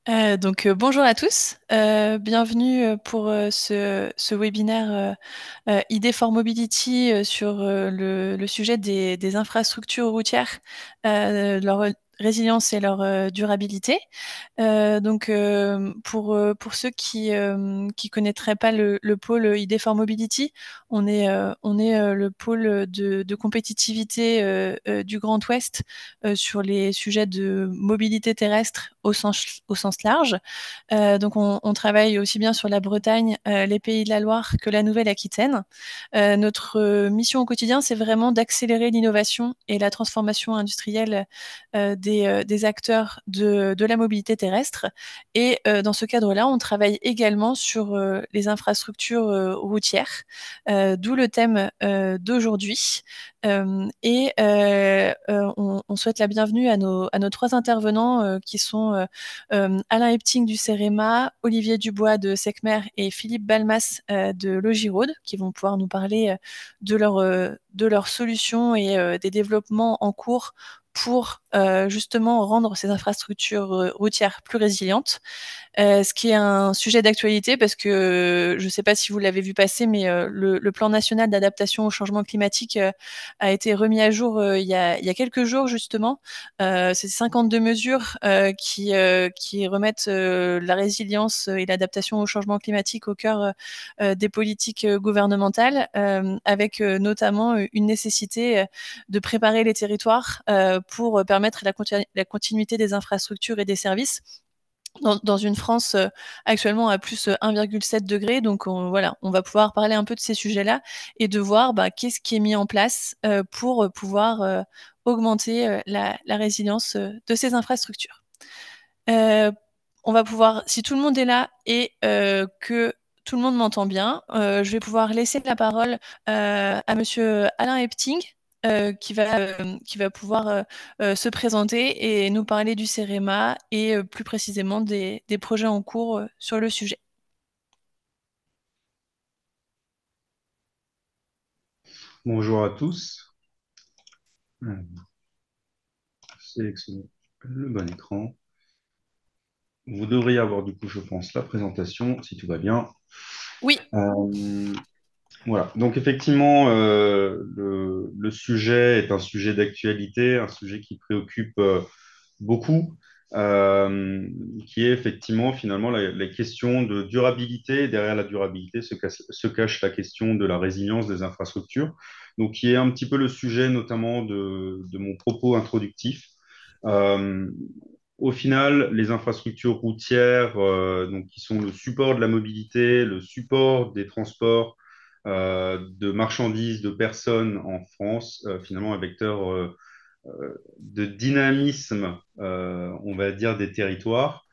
Bonjour à tous. Bienvenue pour ce webinaire Idées for Mobility sur le sujet des infrastructures routières, leur résilience et leur durabilité. Pour ceux qui connaîtraient pas le pôle ID for Mobility, on est le pôle de compétitivité du Grand Ouest sur les sujets de mobilité terrestre au sens large. On travaille aussi bien sur la Bretagne, les Pays de la Loire que la Nouvelle-Aquitaine. Notre mission au quotidien, c'est vraiment d'accélérer l'innovation et la transformation industrielle des acteurs de la mobilité terrestre. Et dans ce cadre-là, on travaille également sur les infrastructures routières, d'où le thème d'aujourd'hui. On souhaite la bienvenue à nos trois intervenants qui sont Alain Epting du CEREMA, Olivier Dubois de SECMER et Philippe Balmas de Logiraude, qui vont pouvoir nous parler de leurs solutions et des développements en cours pour justement rendre ces infrastructures routières plus résilientes. Ce qui est un sujet d'actualité parce que je ne sais pas si vous l'avez vu passer, mais le plan national d'adaptation au changement climatique a été remis à jour il y a quelques jours justement. C'est 52 mesures qui remettent la résilience et l'adaptation au changement climatique au cœur des politiques gouvernementales, avec notamment une nécessité de préparer les territoires pour permettre la continuité des infrastructures et des services dans une France actuellement à plus 1,7 degré. Voilà, on va pouvoir parler un peu de ces sujets-là et de voir qu'est-ce qui est mis en place pour pouvoir augmenter la résilience de ces infrastructures. Euh, on va pouvoir, si tout le monde est là et que tout le monde m'entend bien, je vais pouvoir laisser la parole à Monsieur Alain Epting, qui va pouvoir se présenter et nous parler du CEREMA et plus précisément des projets en cours sur le sujet. Bonjour à tous. Alors, sélectionnez le bon écran. Vous devriez avoir du coup, je pense, la présentation, si tout va bien. Oui, Euh, voilà. Donc effectivement, le sujet est un sujet d'actualité, un sujet qui préoccupe beaucoup, euh, qui est effectivement finalement la question de durabilité. Derrière la durabilité se cache la question de la résilience des infrastructures, donc qui est un petit peu le sujet notamment de mon propos introductif. Euh, Au final, les infrastructures routières, donc, qui sont le support de la mobilité, le support des transports de marchandises, de personnes en France, finalement un vecteur de dynamisme, on va dire, des territoires,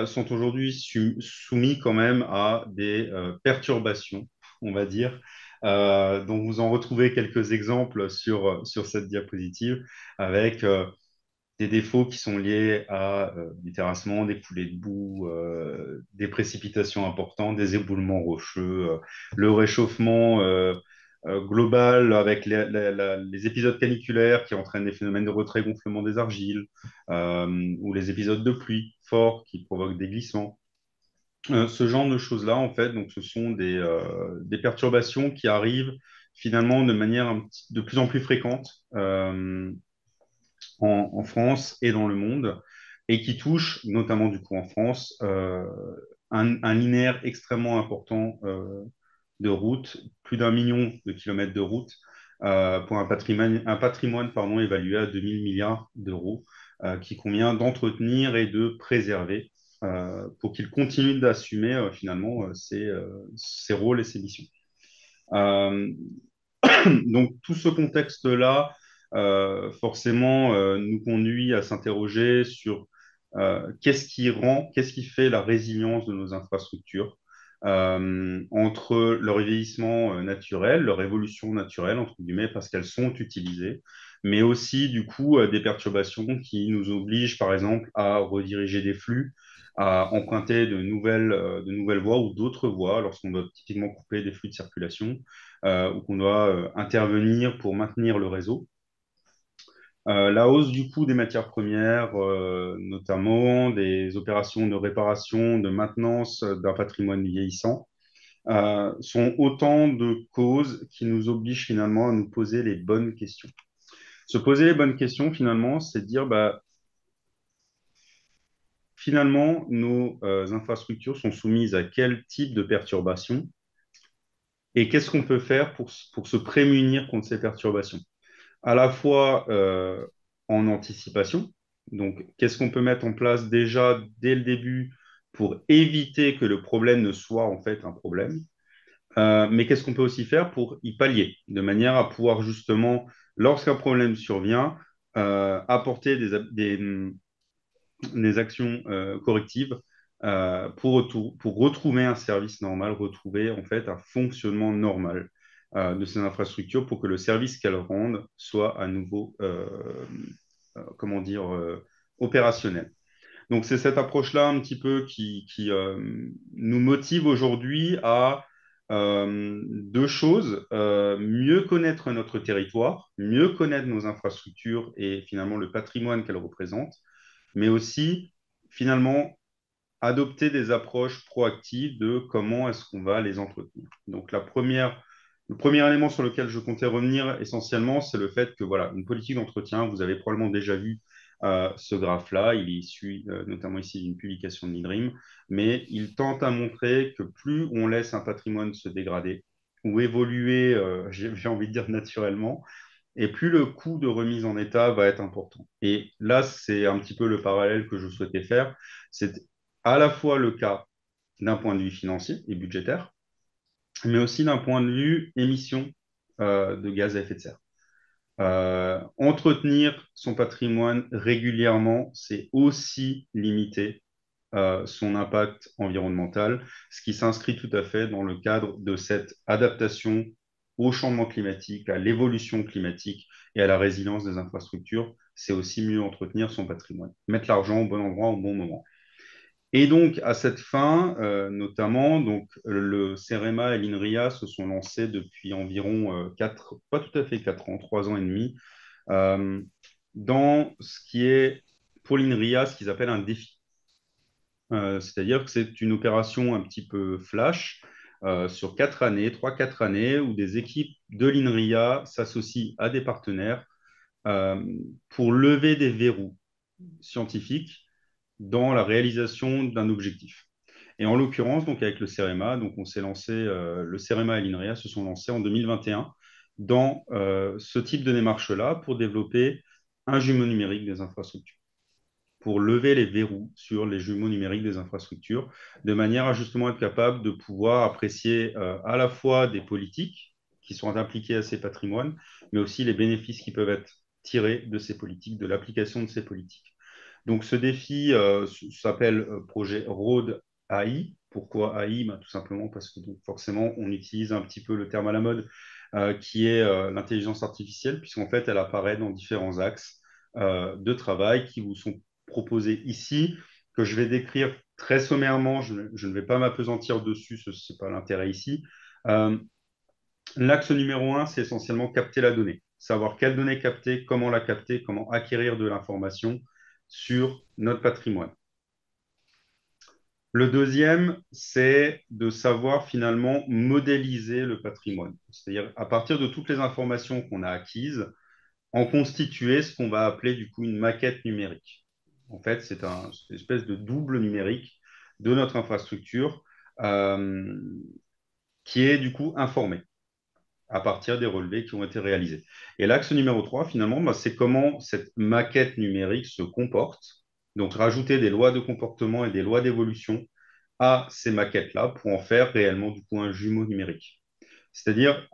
sont aujourd'hui soumis quand même à des perturbations, on va dire. Donc vous en retrouvez quelques exemples sur cette diapositive avec des défauts qui sont liés à des terrassements, des coulées de boue, des précipitations importantes, des éboulements rocheux, le réchauffement global avec les épisodes caniculaires qui entraînent des phénomènes de retrait-gonflement des argiles, ou les épisodes de pluie forts qui provoquent des glissements. Ce genre de choses-là, en fait, donc ce sont des perturbations qui arrivent finalement de manière de plus en plus fréquente. En France et dans le monde, et qui touche, notamment du coup en France, un linéaire extrêmement important de routes, plus d'1 million de kilomètres de routes, pour un patrimoine pardon, évalué à 2 000 milliards d'euros, qui convient d'entretenir et de préserver pour qu'il continue d'assumer finalement ses rôles et ses missions. Euh, donc tout ce contexte-là, forcément, nous conduit à s'interroger sur qu'est-ce qui fait la résilience de nos infrastructures, entre leur vieillissement naturel, leur évolution naturelle, entre guillemets, parce qu'elles sont utilisées, mais aussi du coup des perturbations qui nous obligent, par exemple, à rediriger des flux, à emprunter de nouvelles voies ou d'autres voies lorsqu'on doit typiquement couper des flux de circulation, ou qu'on doit intervenir pour maintenir le réseau. La hausse du coût des matières premières, notamment des opérations de réparation, de maintenance d'un patrimoine vieillissant, sont autant de causes qui nous obligent finalement à nous poser les bonnes questions. Se poser les bonnes questions, finalement, c'est dire, bah, finalement, nos infrastructures sont soumises à quel type de perturbations et qu'est-ce qu'on peut faire pour se prémunir contre ces perturbations. À la fois en anticipation, donc qu'est-ce qu'on peut mettre en place déjà dès le début pour éviter que le problème ne soit en fait un problème, mais qu'est-ce qu'on peut aussi faire pour y pallier, de manière à pouvoir justement, lorsqu'un problème survient, apporter des actions correctives pour retrouver un service normal, retrouver en fait un fonctionnement normal de ces infrastructures pour que le service qu'elles rendent soit à nouveau, comment dire, opérationnel. Donc c'est cette approche-là un petit peu qui nous motive aujourd'hui à deux choses. Mieux connaître notre territoire, mieux connaître nos infrastructures et finalement le patrimoine qu'elles représentent, mais aussi finalement adopter des approches proactives de comment est-ce qu'on va les entretenir. Donc le premier élément sur lequel je comptais revenir essentiellement, c'est le fait que voilà, une politique d'entretien, vous avez probablement déjà vu ce graphe-là, il est issu notamment ici d'une publication de l'INRIM, mais il tente à montrer que plus on laisse un patrimoine se dégrader ou évoluer, j'ai envie de dire naturellement, et plus le coût de remise en état va être important. Et là, c'est un petit peu le parallèle que je souhaitais faire. C'est à la fois le cas d'un point de vue financier et budgétaire, mais aussi d'un point de vue émission de gaz à effet de serre. Entretenir son patrimoine régulièrement, c'est aussi limiter son impact environnemental, ce qui s'inscrit tout à fait dans le cadre de cette adaptation au changement climatique, à l'évolution climatique et à la résilience des infrastructures. C'est aussi mieux entretenir son patrimoine, mettre l'argent au bon endroit au bon moment. Et donc, à cette fin, notamment, donc, le CEREMA et l'INRIA se sont lancés depuis environ 4, pas tout à fait 4 ans, 3 ans et demi, euh, dans ce qui est, pour l'INRIA, ce qu'ils appellent un défi. C'est-à-dire que c'est une opération un petit peu flash sur 4 années, 3, 4 années, où des équipes de l'INRIA s'associent à des partenaires euh, pour lever des verrous scientifiques dans la réalisation d'un objectif. Et en l'occurrence, donc avec le CEREMA, donc on s'est lancé, le CEREMA et l'INRIA se sont lancés en 2021 dans ce type de démarche-là pour développer un jumeau numérique des infrastructures, pour lever les verrous sur les jumeaux numériques des infrastructures, de manière à justement être capable de pouvoir apprécier à la fois des politiques qui sont impliquées à ces patrimoines, mais aussi les bénéfices qui peuvent être tirés de ces politiques, de l'application de ces politiques. Donc ce défi s'appelle projet Road AI. Pourquoi AI? Tout simplement parce que donc, forcément, on utilise un petit peu le terme à la mode qui est l'intelligence artificielle, puisqu'en fait, elle apparaît dans différents axes de travail qui vous sont proposés ici, que je vais décrire très sommairement. Je ne vais pas m'apesantir dessus, ce n'est pas l'intérêt ici. Euh, L'axe numéro un, c'est essentiellement capter la donnée, savoir quelle donnée capter, comment acquérir de l'information sur notre patrimoine. Le deuxième, c'est de savoir finalement modéliser le patrimoine, c'est-à-dire à partir de toutes les informations qu'on a acquises, en constituer ce qu'on va appeler du coup une maquette numérique. En fait, c'est une espèce de double numérique de notre infrastructure euh, qui est du coup informée à partir des relevés qui ont été réalisés. Et l'axe numéro 3, finalement, c'est comment cette maquette numérique se comporte. Donc, rajouter des lois de comportement et des lois d'évolution à ces maquettes-là pour en faire réellement du coup un jumeau numérique. C'est-à-dire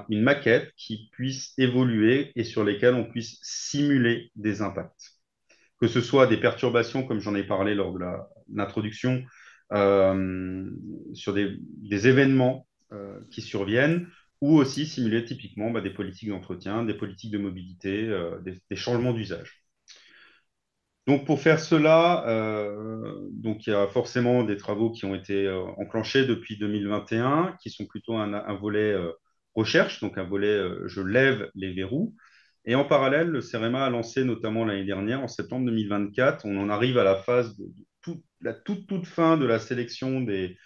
une maquette qui puisse évoluer et sur lesquelles on puisse simuler des impacts. Que ce soit des perturbations, comme j'en ai parlé lors de l'introduction, euh, sur des événements qui surviennent, ou aussi simuler typiquement des politiques d'entretien, des politiques de mobilité, des changements d'usage. Donc pour faire cela, donc il y a forcément des travaux qui ont été enclenchés depuis 2021, qui sont plutôt un volet recherche, donc un volet je lève les verrous, Et en parallèle, le CEREMA a lancé notamment l'année dernière, en septembre 2024, on en arrive à la phase de la toute fin de la sélection des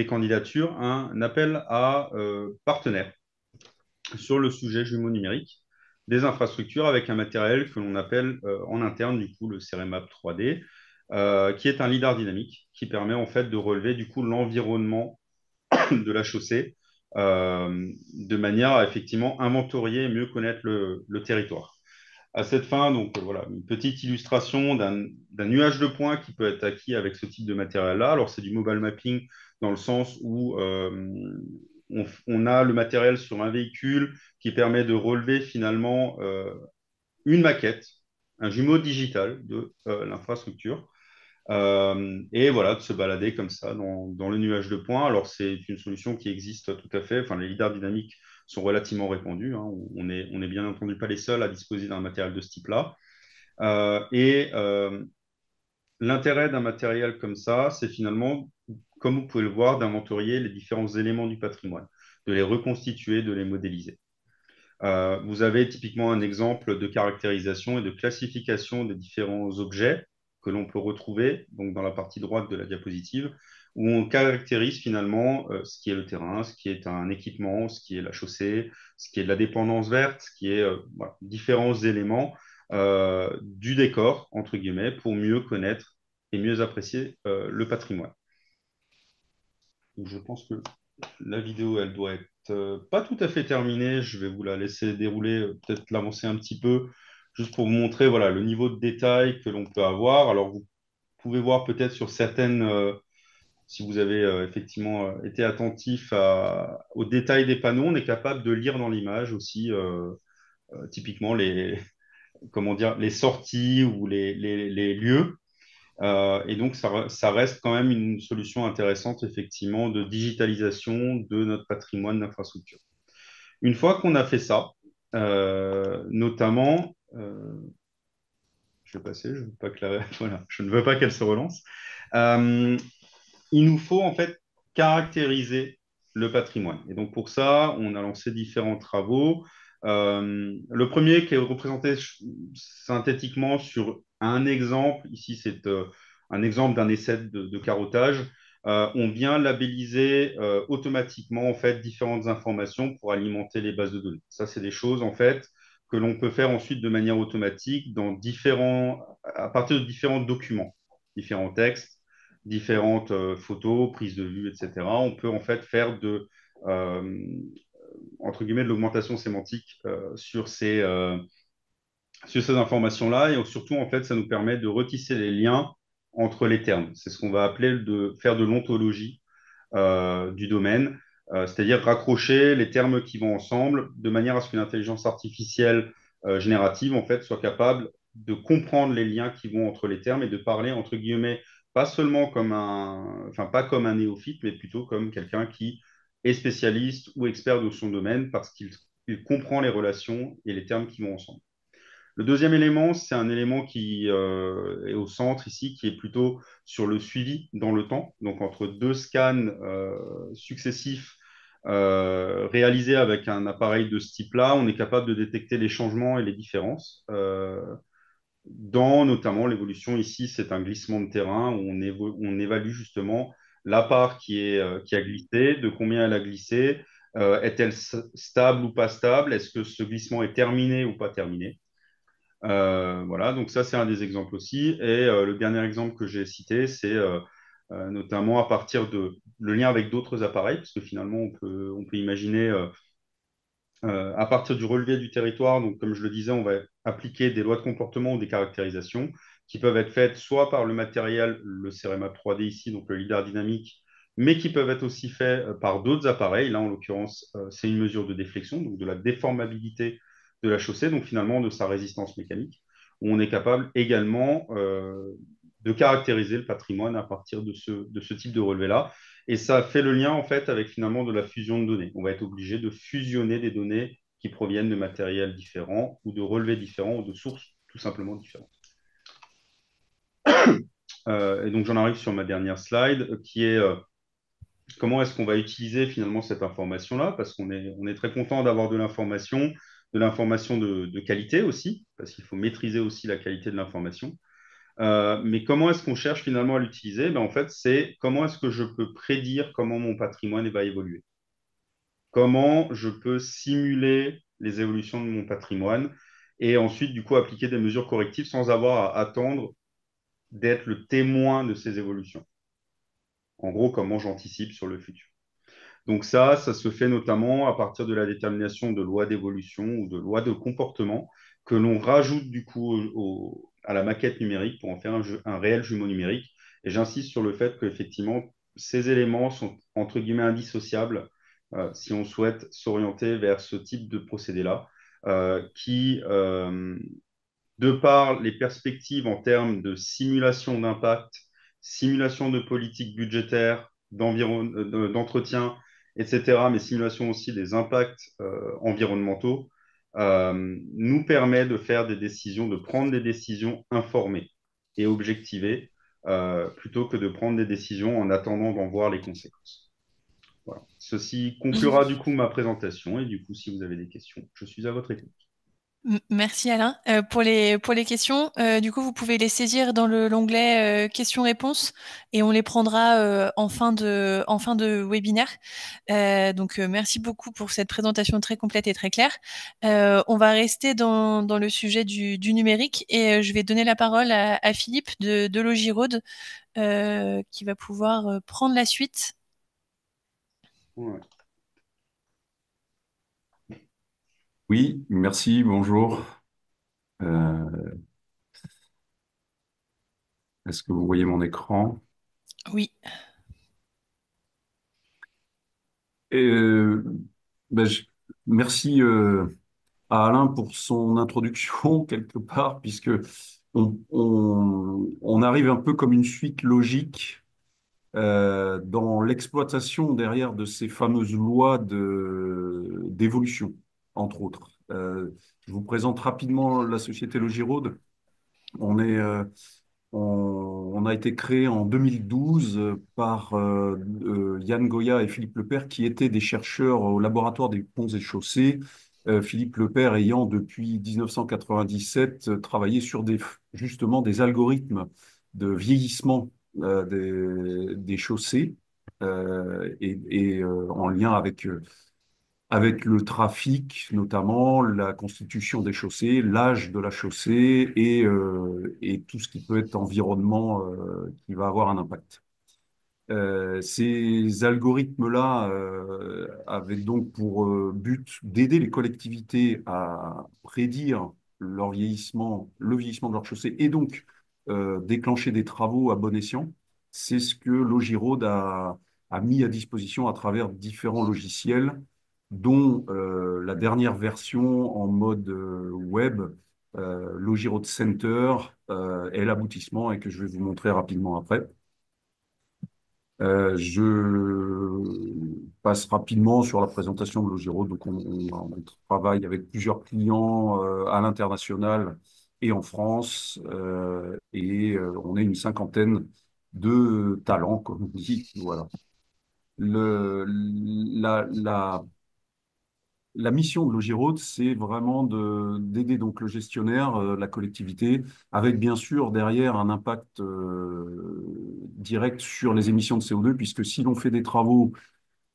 candidatures, un appel à partenaires sur le sujet jumeaux numériques des infrastructures avec un matériel que l'on appelle en interne du coup le CEREMAP 3D, qui est un lidar dynamique qui permet en fait de relever du coup l'environnement de la chaussée de manière à effectivement inventorier et mieux connaître le territoire. À cette fin, donc voilà, une petite illustration d'un nuage de points qui peut être acquis avec ce type de matériel-là. Alors, c'est du mobile mapping dans le sens où on a le matériel sur un véhicule qui permet de relever finalement une maquette, un jumeau digital de l'infrastructure. Et voilà, de se balader comme ça dans le nuage de points. Alors, c'est une solution qui existe tout à fait. Enfin, les lidars dynamiques sont relativement répandus, hein. On est bien entendu pas les seuls à disposer d'un matériel de ce type-là. Et l'intérêt d'un matériel comme ça, c'est finalement, comme vous pouvez le voir, d'inventorier les différents éléments du patrimoine, de les reconstituer, de les modéliser. Vous avez typiquement un exemple de caractérisation et de classification des différents objets que l'on peut retrouver donc dans la partie droite de la diapositive, où on caractérise finalement ce qui est le terrain, ce qui est un équipement, ce qui est la chaussée, ce qui est de la dépendance verte, ce qui est voilà, différents éléments du décor, entre guillemets, pour mieux connaître et mieux apprécier le patrimoine. Donc, je pense que la vidéo, elle doit être pas tout à fait terminée. Je vais vous la laisser dérouler, peut-être l'avancer un petit peu, juste pour vous montrer voilà, le niveau de détail que l'on peut avoir. Alors, vous pouvez voir peut-être sur certaines, si vous avez effectivement été attentif aux détails des panneaux, on est capable de lire dans l'image aussi, typiquement, comment dire, les sorties ou les lieux. Et donc, ça reste quand même une solution intéressante, effectivement, de digitalisation de notre patrimoine d'infrastructure. Une fois qu'on a fait ça, notamment, je vais passer, je veux pas que voilà, je ne veux pas qu'elle se relance. Euh, il nous faut en fait caractériser le patrimoine. Et donc pour ça, on a lancé différents travaux. Le premier qui est représenté synthétiquement sur un exemple, ici c'est un exemple d'un essai de carottage. On vient labelliser automatiquement en fait différentes informations pour alimenter les bases de données. Ça, c'est des choses en fait que l'on peut faire ensuite de manière automatique à partir de différents documents, différents textes, différentes photos, prises de vue, etc. On peut en fait faire euh, entre guillemets, de l'augmentation sémantique sur ces informations-là. Et surtout, en fait, ça nous permet de retisser les liens entre les termes. C'est ce qu'on va appeler de faire de l'ontologie du domaine, c'est-à-dire raccrocher les termes qui vont ensemble de manière à ce qu'une intelligence artificielle générative, en fait, soit capable de comprendre les liens qui vont entre les termes et de parler, entre guillemets, pas seulement enfin, pas comme un néophyte, mais plutôt comme quelqu'un qui est spécialiste ou expert de son domaine parce qu'il comprend les relations et les termes qui vont ensemble. Le deuxième élément, c'est un élément qui est au centre ici, qui est plutôt sur le suivi dans le temps. Donc, entre deux scans successifs réalisés avec un appareil de ce type-là, on est capable de détecter les changements et les différences. Dans notamment l'évolution ici, c'est un glissement de terrain où on évalue justement la part qui a glissé, de combien elle a glissé, est-elle stable ou pas stable, est-ce que ce glissement est terminé ou pas terminé. Voilà, donc ça, c'est un des exemples aussi. Et le dernier exemple que j'ai cité, c'est notamment à partir de le lien avec d'autres appareils, parce que finalement, on peut imaginer à partir du relevé du territoire, donc comme je le disais, on va appliquer des lois de comportement ou des caractérisations qui peuvent être faites soit par le matériel, le CEREMAP 3D ici, donc le lidar dynamique, mais qui peuvent être aussi faits par d'autres appareils. Là, en l'occurrence, c'est une mesure de déflexion, donc de la déformabilité de la chaussée, donc finalement de sa résistance mécanique, où on est capable également de caractériser le patrimoine à partir de ce type de relevé-là. Et ça fait le lien en fait avec finalement de la fusion de données. On va être obligé de fusionner des données qui proviennent de matériels différents ou de relevés différents ou de sources tout simplement différentes. Et donc j'en arrive sur ma dernière slide qui est comment est-ce qu'on va utiliser finalement cette information-là parce on est très content d'avoir de l'information, de l'information de qualité aussi, parce qu'il faut maîtriser aussi la qualité de l'information. Mais comment est-ce qu'on cherche finalement à l'utiliser? En fait, c'est comment est-ce que je peux prédire comment mon patrimoine va évoluer? Comment je peux simuler les évolutions de mon patrimoine et ensuite, du coup, appliquer des mesures correctives sans avoir à attendre d'être le témoin de ces évolutions. En gros, comment j'anticipe sur le futur. Donc ça se fait notamment à partir de la détermination de lois d'évolution ou de lois de comportement que l'on rajoute du coup à la maquette numérique pour en faire un réel jumeau numérique. Et j'insiste sur le fait qu'effectivement, ces éléments sont entre guillemets indissociables si on souhaite s'orienter vers ce type de procédé-là, qui, de par les perspectives en termes de simulation d'impact, simulation de politique budgétaire, d'entretien, etc., mais simulation aussi des impacts environnementaux, nous permet de faire des décisions, de prendre des décisions informées et objectivées, plutôt que de prendre des décisions en attendant d'en voir les conséquences. Voilà. Ceci conclura du coup ma présentation et du coup, si vous avez des questions, je suis à votre écoute. Merci Alain. Pour les questions, du coup, vous pouvez les saisir dans l'onglet questions-réponses et on les prendra en fin de webinaire. Merci beaucoup pour cette présentation très complète et très claire. On va rester dans le sujet du numérique et je vais donner la parole à Philippe de Logirode qui va pouvoir prendre la suite. Ouais. Oui, merci, bonjour. Euh, Est-ce que vous voyez mon écran? Oui. Euh, ben, merci à Alain pour son introduction, quelque part, puisque on arrive un peu comme une suite logique dans l'exploitation derrière de ces fameuses lois d'évolution, entre autres. Je vous présente rapidement la société Logirode. On est on a été créé en 2012 par Yann Goya et Philippe Lepère, qui étaient des chercheurs au laboratoire des ponts et chaussées. Philippe Lepère ayant depuis 1997 travaillé sur justement des algorithmes de vieillissement des chaussées en lien avec le trafic, notamment la constitution des chaussées, l'âge de la chaussée et tout ce qui peut être environnement qui va avoir un impact. Ces algorithmes-là avaient donc pour but d'aider les collectivités à prédire leur vieillissement, le vieillissement de leur chaussée et donc déclencher des travaux à bon escient. C'est ce que Logirode a mis à disposition à travers différents logiciels, dont la dernière version en mode web, Logirode Center, est l'aboutissement et que je vais vous montrer rapidement après. Je passe rapidement sur la présentation de Logirode. Donc, on travaille avec plusieurs clients à l'international et en France, on est une cinquantaine de talents, comme on dit. Voilà. Le, la, la mission de Logirode, c'est vraiment d'aider donc le gestionnaire, la collectivité, avec bien sûr derrière un impact direct sur les émissions de CO2, puisque si l'on fait des travaux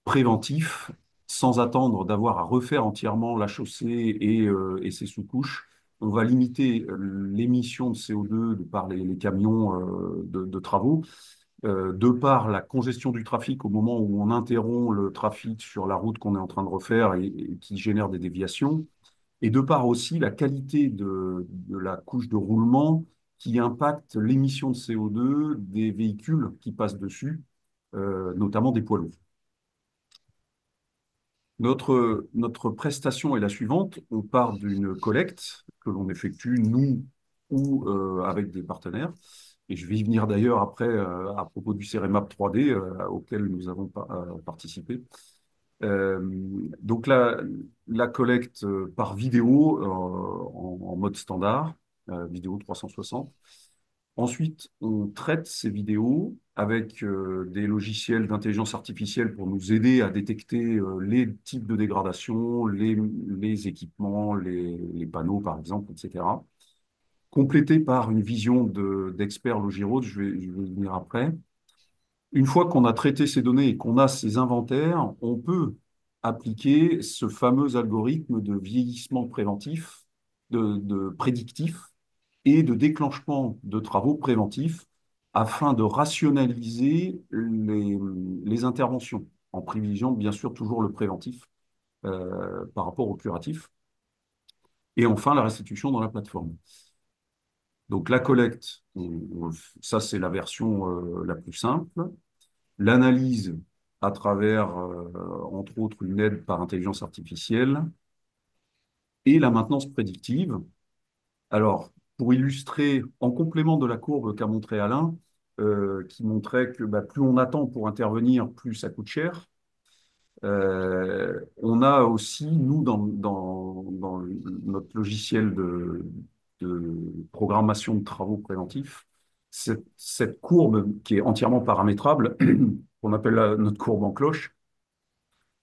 préventifs, sans attendre d'avoir à refaire entièrement la chaussée et ses sous-couches, on va limiter l'émission de CO2 de par les camions de travaux de par la congestion du trafic au moment où on interrompt le trafic sur la route qu'on est en train de refaire et qui génère des déviations, et de par aussi la qualité de la couche de roulement qui impacte l'émission de CO2 des véhicules qui passent dessus, notamment des poids lourds. Notre prestation est la suivante. On part d'une collecte que l'on effectue, nous ou avec des partenaires. Et je vais y venir d'ailleurs après à propos du CEREMAP 3D auquel nous avons participé. Euh, donc la collecte par vidéo en mode standard, vidéo 360. Ensuite, on traite ces vidéos avec des logiciels d'intelligence artificielle pour nous aider à détecter les types de dégradation, les équipements, les panneaux, par exemple, etc. Complété par une vision d'expert Logiraude, je vais y venir après. Une fois qu'on a traité ces données et qu'on a ces inventaires, on peut appliquer ce fameux algorithme de vieillissement préventif, de prédictif et de déclenchement de travaux préventifs afin de rationaliser les interventions, en privilégiant bien sûr toujours le préventif par rapport au curatif. Et enfin, la restitution dans la plateforme. Donc la collecte, ça c'est la version la plus simple. L'analyse à travers, entre autres, une aide par intelligence artificielle et la maintenance prédictive. Alors, pour illustrer, en complément de la courbe qu'a montré Alain, qui montrait que bah, plus on attend pour intervenir, plus ça coûte cher, on a aussi, nous, dans notre logiciel de programmation de travaux préventifs, cette courbe qui est entièrement paramétrable, qu'on appelle notre courbe en cloche,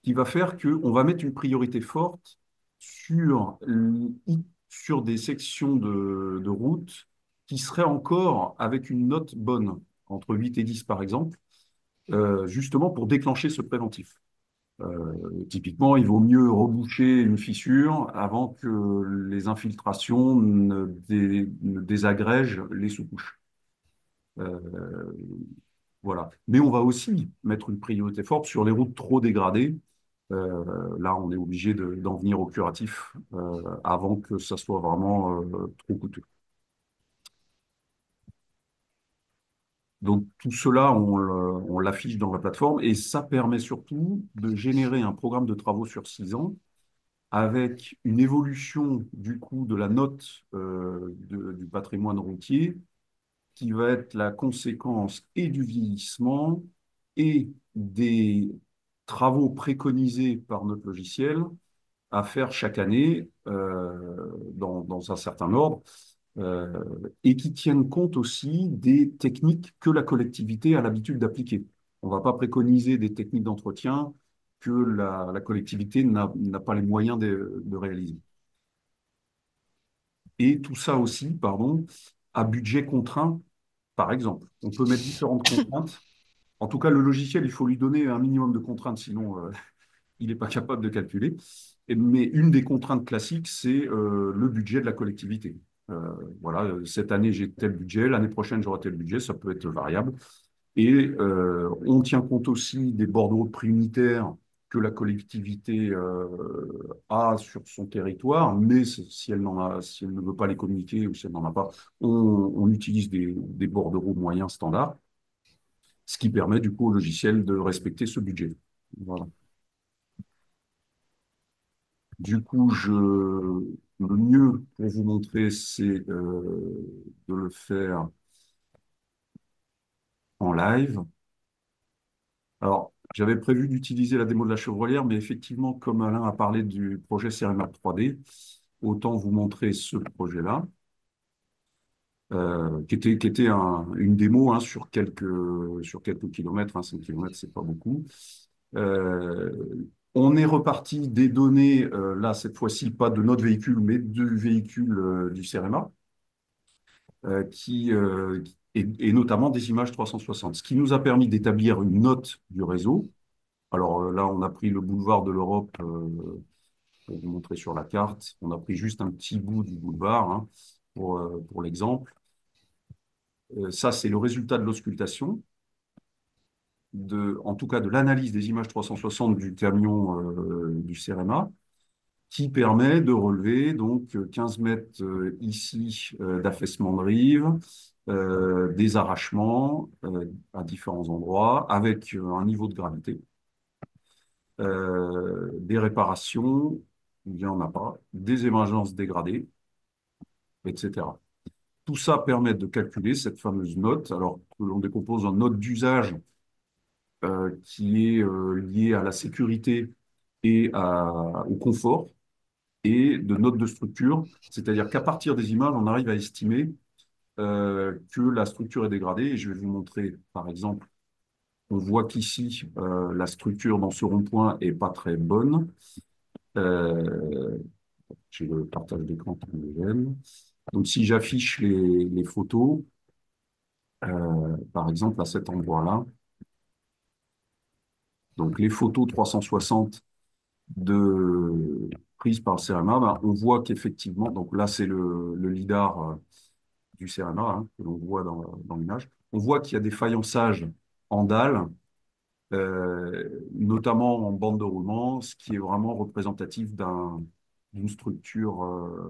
qui va faire qu'on va mettre une priorité forte sur, sur des sections de route qui seraient encore avec une note bonne, entre 8 et 10 par exemple, justement pour déclencher ce préventif. Typiquement, il vaut mieux reboucher une fissure avant que les infiltrations ne désagrègent les sous-couches. Euh, voilà. Mais on va aussi mettre une priorité forte sur les routes trop dégradées. Là, on est obligé d'en venir au curatif avant que ça soit vraiment trop coûteux. Donc, tout cela, on l'affiche dans la plateforme et ça permet surtout de générer un programme de travaux sur 6 ans avec une évolution du coût de la note du patrimoine routier qui va être la conséquence et du vieillissement et des travaux préconisés par notre logiciel à faire chaque année dans un certain ordre euh, et qui tiennent compte aussi des techniques que la collectivité a l'habitude d'appliquer. On ne va pas préconiser des techniques d'entretien que la collectivité n'a pas les moyens de réaliser. Et tout ça aussi, pardon, à budget contraint, par exemple. On peut mettre différentes contraintes. En tout cas, le logiciel, il faut lui donner un minimum de contraintes, sinon il n'est pas capable de calculer. Mais une des contraintes classiques, c'est le budget de la collectivité. Voilà, cette année, j'ai tel budget, l'année prochaine, j'aurai tel budget, ça peut être variable. Et on tient compte aussi des bordereaux de prix unitaires que la collectivité a sur son territoire, mais si elle n'en a, si elle ne veut pas les communiquer ou si elle n'en a pas, on utilise des bordereaux moyens standards, ce qui permet du coup au logiciel de respecter ce budget. Voilà. Du coup, le mieux pour vous montrer, c'est de le faire en live. Alors, j'avais prévu d'utiliser la démo de la chevrolière, mais effectivement, comme Alain a parlé du projet Cérémap 3D, autant vous montrer ce projet-là, qui était une démo hein, sur quelques kilomètres, hein, 5 kilomètres, c'est pas beaucoup. Euh, on est reparti des données, là, cette fois-ci, pas de notre véhicule, mais du véhicule du CEREMA, et notamment des images 360, ce qui nous a permis d'établir une note du réseau. Alors là, on a pris le boulevard de l'Europe, pour vous montrer sur la carte. On a pris juste un petit bout du boulevard hein, pour l'exemple. Ça, c'est le résultat de l'auscultation, en tout cas de l'analyse des images 360 du camion du CEREMA, qui permet de relever donc 15 mètres ici d'affaissement de rive, des arrachements à différents endroits, avec un niveau de gravité, des réparations, il n'y en a pas, des émergences dégradées, etc. Tout ça permet de calculer cette fameuse note, alors que l'on décompose en note d'usage qui est liée à la sécurité et au confort, et de notes de structure, c'est-à-dire qu'à partir des images, on arrive à estimer que la structure est dégradée. Et je vais vous montrer, par exemple, on voit qu'ici, la structure dans ce rond-point est pas très bonne. Euh, j'ai le partage d'écran qui me gêne. Donc, si j'affiche les photos, par exemple, à cet endroit-là, donc les photos 360 prises par le CEREMA, ben, on voit qu'effectivement, donc là, c'est le lidar du CEREMA que l'on voit dans l'image. On voit qu'il y a des faïençages en dalles, notamment en bande de roulement, ce qui est vraiment représentatif d'une structure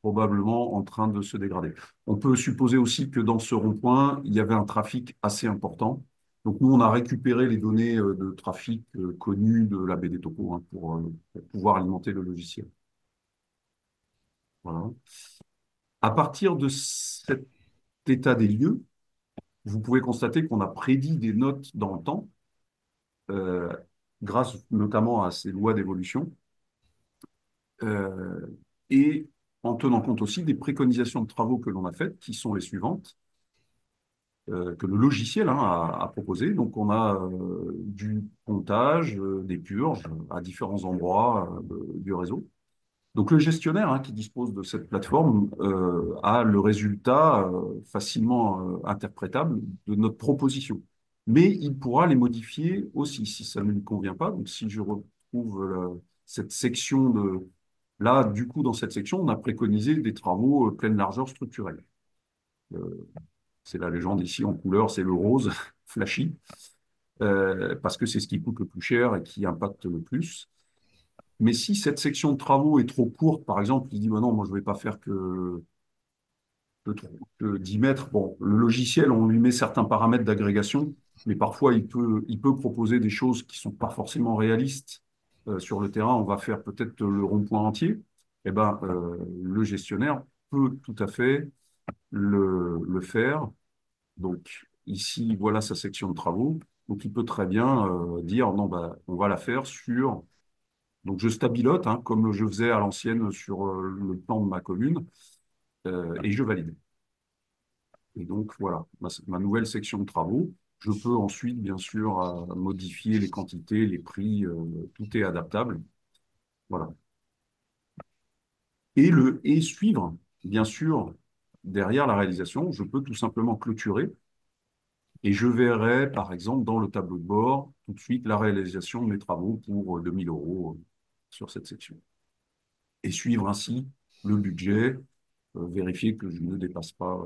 probablement en train de se dégrader. On peut supposer aussi que dans ce rond-point, il y avait un trafic assez important. Donc nous, on a récupéré les données de trafic connues de la BD Topo pour pouvoir alimenter le logiciel. Voilà. À partir de cet état des lieux, vous pouvez constater qu'on a prédit des notes dans le temps, euh, grâce notamment à ces lois d'évolution, euh, et en tenant compte aussi des préconisations de travaux que l'on a faites, qui sont les suivantes, que le logiciel a proposé. Donc, on a du comptage, des purges à différents endroits du réseau. Donc, le gestionnaire qui dispose de cette plateforme a le résultat facilement interprétable de notre proposition. Mais il pourra les modifier aussi si ça ne lui convient pas. Donc, si je retrouve cette section de... Là, du coup, dans cette section, on a préconisé des travaux pleine largeur structurelle. C'est la légende ici en couleur, c'est le rose flashy, parce que c'est ce qui coûte le plus cher et qui impacte le plus. Mais si cette section de travaux est trop courte, par exemple, il dit bah non, moi je ne vais pas faire que 10 mètres. Bon, le logiciel, on lui met certains paramètres d'agrégation, mais parfois il peut proposer des choses qui ne sont pas forcément réalistes sur le terrain. On va faire peut-être le rond-point entier. Eh ben, le gestionnaire peut tout à fait le faire. Donc, ici, voilà sa section de travaux. Donc, il peut très bien dire, non, bah, on va la faire sur... Donc, je stabilote, comme je faisais à l'ancienne sur le plan de ma commune, et je valide. Et donc, voilà, ma nouvelle section de travaux. Je peux ensuite, bien sûr, modifier les quantités, les prix, tout est adaptable. Voilà. Et suivre, bien sûr, derrière la réalisation, je peux tout simplement clôturer. Et je verrai, par exemple, dans le tableau de bord, tout de suite la réalisation de mes travaux pour 2 000 € sur cette section. Et suivre ainsi le budget, vérifier que je ne dépasse pas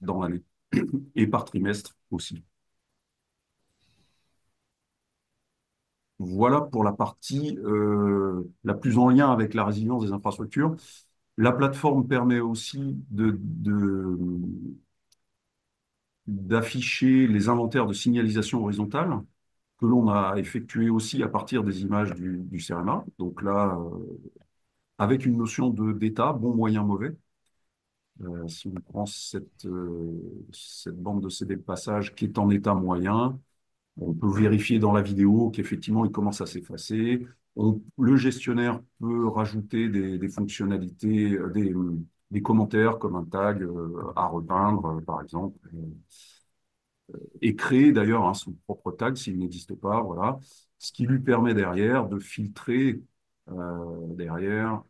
dans l'année. Et par trimestre aussi. Voilà pour la partie la plus en lien avec la résilience des infrastructures. La plateforme permet aussi d'afficher les inventaires de signalisation horizontale que l'on a effectué aussi à partir des images du CEREMA. Donc là, avec une notion d'état, bon, moyen, mauvais. Si on prend cette bande de CD de passage qui est en état moyen, on peut vérifier dans la vidéo qu'effectivement, il commence à s'effacer. Le gestionnaire peut rajouter des fonctionnalités, des commentaires comme un tag à repeindre, par exemple, et créer d'ailleurs son propre tag s'il n'existe pas, voilà, ce qui lui permet derrière de filtrer derrière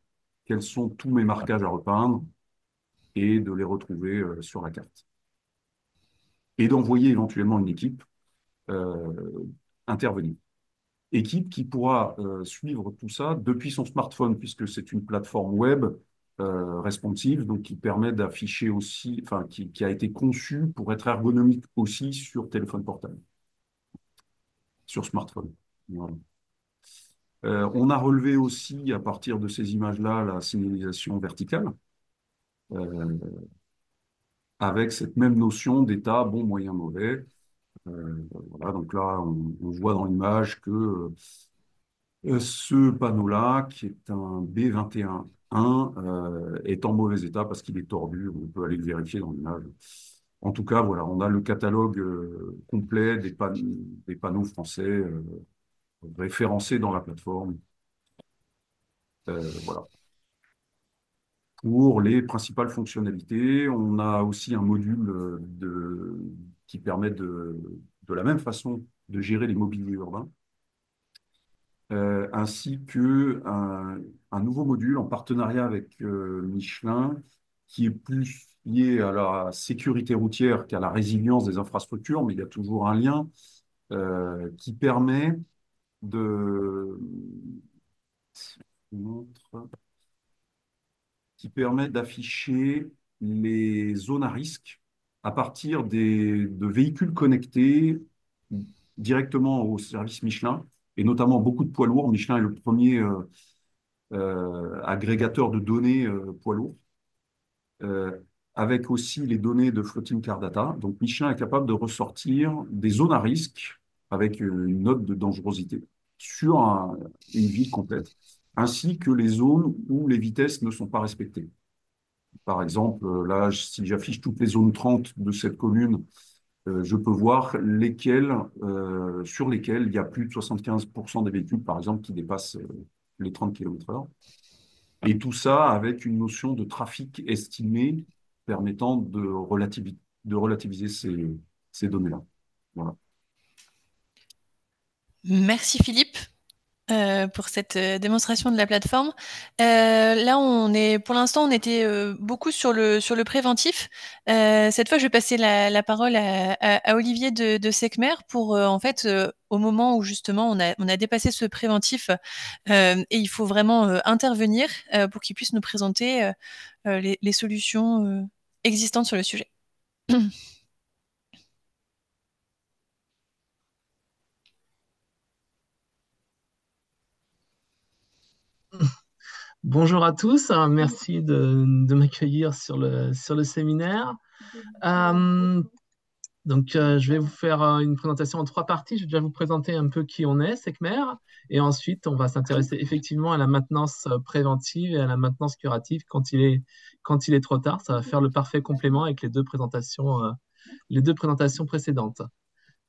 quels sont tous mes marquages à repeindre et de les retrouver sur la carte. Et d'envoyer éventuellement une équipe intervenir. Équipe qui pourra suivre tout ça depuis son smartphone, puisque c'est une plateforme web responsive, donc qui permet d'afficher aussi, enfin, qui a été conçue pour être ergonomique aussi sur téléphone portable, sur smartphone. Voilà. On a relevé aussi, à partir de ces images-là, la signalisation verticale, euh, avec cette même notion d'état bon, moyen, mauvais. Voilà, donc là, on voit dans l'image que ce panneau-là, qui est un B21.1, est en mauvais état parce qu'il est tordu. On peut aller le vérifier dans l'image. En tout cas, voilà, on a le catalogue complet des panneaux français référencés dans la plateforme. Voilà. pour les principales fonctionnalités. On a aussi un module qui permet de la même façon de gérer les mobiliers urbains, ainsi un nouveau module en partenariat avec Michelin, qui est plus lié à la sécurité routière qu'à la résilience des infrastructures, mais il y a toujours un lien qui permet de qui permet d'afficher les zones à risque à partir de véhicules connectés directement au service Michelin, et notamment beaucoup de poids lourds. Michelin est le premier agrégateur de données poids lourds, euh, avec aussi les données de Floating Car Data. Donc Michelin est capable de ressortir des zones à risque avec une note de dangerosité sur une ville complète, ainsi que les zones où les vitesses ne sont pas respectées. Par exemple, là, si j'affiche toutes les zones 30 de cette commune, je peux voir sur lesquelles il y a plus de 75% des véhicules, par exemple, qui dépassent les 30 km/h. Et tout ça avec une notion de trafic estimé permettant de relativiser ces données-là. Voilà. Merci Philippe. Pour cette démonstration de la plateforme. Là, pour l'instant, on était beaucoup sur le préventif. Cette fois, je vais passer la parole à Olivier de Secmer pour, en fait, au moment où justement on a dépassé ce préventif et il faut vraiment intervenir pour qu'il puisse nous présenter les solutions existantes sur le sujet. Bonjour à tous, merci de m'accueillir sur le séminaire. Je vais vous faire une présentation en trois parties. Je vais déjà vous présenter un peu qui on est, Secmer, et ensuite on va s'intéresser effectivement à la maintenance préventive et à la maintenance curative quand il est trop tard. Ça va faire le parfait complément avec les deux présentations précédentes.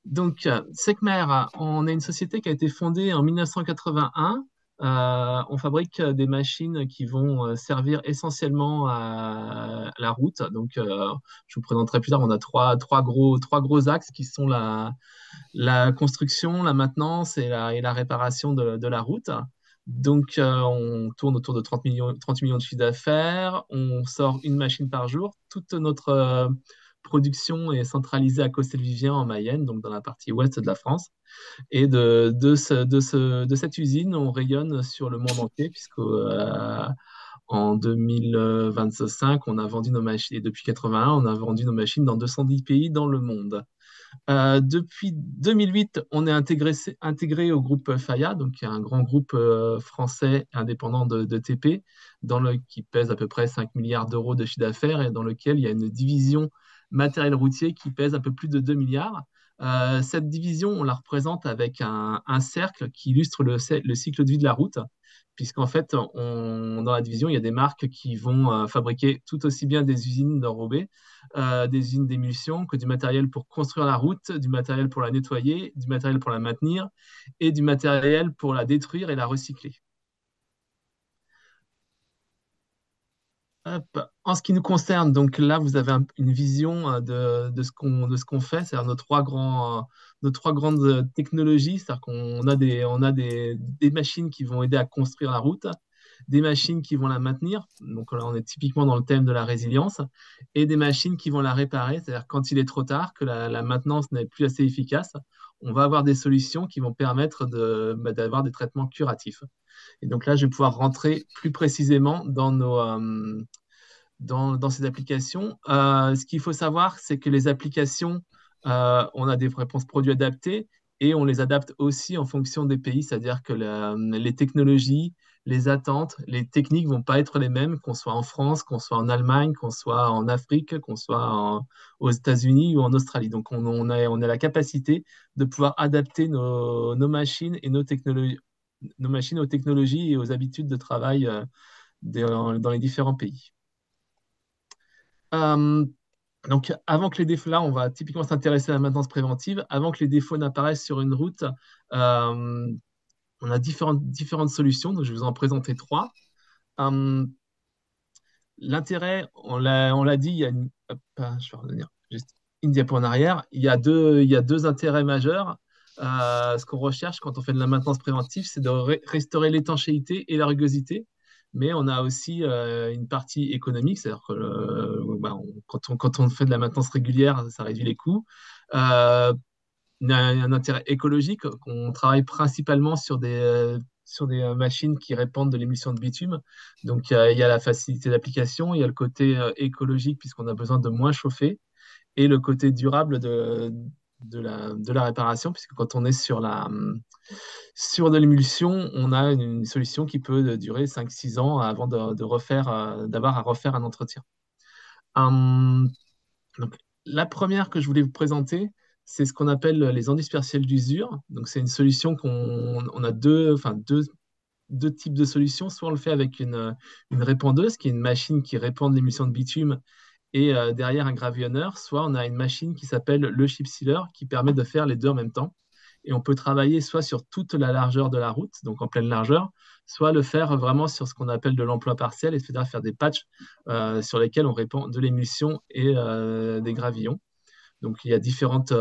Donc, Secmer, on est une société qui a été fondée en 1981. On fabrique des machines qui vont servir essentiellement à la route. Donc, je vous présenterai plus tard. On a trois gros axes qui sont la construction, la maintenance et la réparation de la route. Donc, on tourne autour de 30 millions de chiffres d'affaires. On sort une machine par jour. Toute notre production est centralisée à Costelvivien en Mayenne, donc dans la partie ouest de la France. Et de cette usine, on rayonne sur le monde entier, puisque en 2025, on a vendu nos machines, et depuis 81, on a vendu nos machines dans 210 pays dans le monde. Depuis 2008, on est intégré au groupe FAIA, donc qui est un grand groupe français indépendant de TP, qui pèse à peu près 5 milliards d'euros de chiffre d'affaires et dans lequel il y a une division matériel routier qui pèse un peu plus de 2 milliards. Cette division, on la représente avec un cercle qui illustre le cycle de vie de la route, puisqu'en fait, dans la division, il y a des marques qui vont fabriquer tout aussi bien des usines d'enrobés, des usines d'émulsion, que du matériel pour construire la route, du matériel pour la nettoyer, du matériel pour la maintenir et du matériel pour la détruire et la recycler. Hop. En ce qui nous concerne, donc là, vous avez une vision de ce qu'on fait, c'est-à-dire nos trois grandes technologies, c'est-à-dire qu'on a des machines qui vont aider à construire la route, des machines qui vont la maintenir, donc là, on est typiquement dans le thème de la résilience, et des machines qui vont la réparer, c'est-à-dire quand il est trop tard, que la maintenance n'est plus assez efficace, on va avoir des solutions qui vont permettre d'avoir des traitements curatifs. Et donc là, je vais pouvoir rentrer plus précisément dans ces applications. Ce qu'il faut savoir, c'est que les applications, on a des réponses produits adaptées et on les adapte aussi en fonction des pays, c'est-à-dire que les technologies, les attentes, les techniques vont pas être les mêmes, qu'on soit en France, qu'on soit en Allemagne, qu'on soit en Afrique, qu'on soit aux États-Unis ou en Australie. Donc, on a la capacité de pouvoir adapter nos machines et nos machines aux technologies et aux habitudes de travail dans les différents pays. Euh, donc, avant que les défauts, là, on va typiquement s'intéresser à la maintenance préventive. Avant que les défauts n'apparaissent sur une route, on a différentes solutions. Donc, je vais vous en présenter trois. l'intérêt, on l'a dit, il y a je vais revenir juste une diapo en arrière. Il y a deux intérêts majeurs. Ce qu'on recherche quand on fait de la maintenance préventive, c'est de restaurer l'étanchéité et la rugosité. Mais on a aussi une partie économique, c'est-à-dire que quand on fait de la maintenance régulière, ça réduit les coûts. Il y a un intérêt écologique. On travaille principalement sur des machines qui répandent de l'émission de bitume. Donc, il y a la facilité d'application, il y a le côté écologique, puisqu'on a besoin de moins chauffer, et le côté durable de la réparation, puisque quand on est sur de l'émulsion, on a une solution qui peut durer 5 6 ans avant d'avoir à refaire un entretien. Hum, donc, la première que je voulais vous présenter, c'est ce qu'on appelle les enduits partiels d'usure. Donc, c'est une solution on a deux types de solutions. Soit on le fait avec une répandeuse, qui est une machine qui répand l'émulsion de bitume, et derrière un gravillonneur, soit on a une machine qui s'appelle le chip sealer, qui permet de faire les deux en même temps. Et on peut travailler soit sur toute la largeur de la route, donc en pleine largeur, soit le faire vraiment sur ce qu'on appelle de l'emploi partiel, et c'est-à-dire faire des patchs sur lesquels on répand de l'émulsion et des gravillons. Donc il y a différentes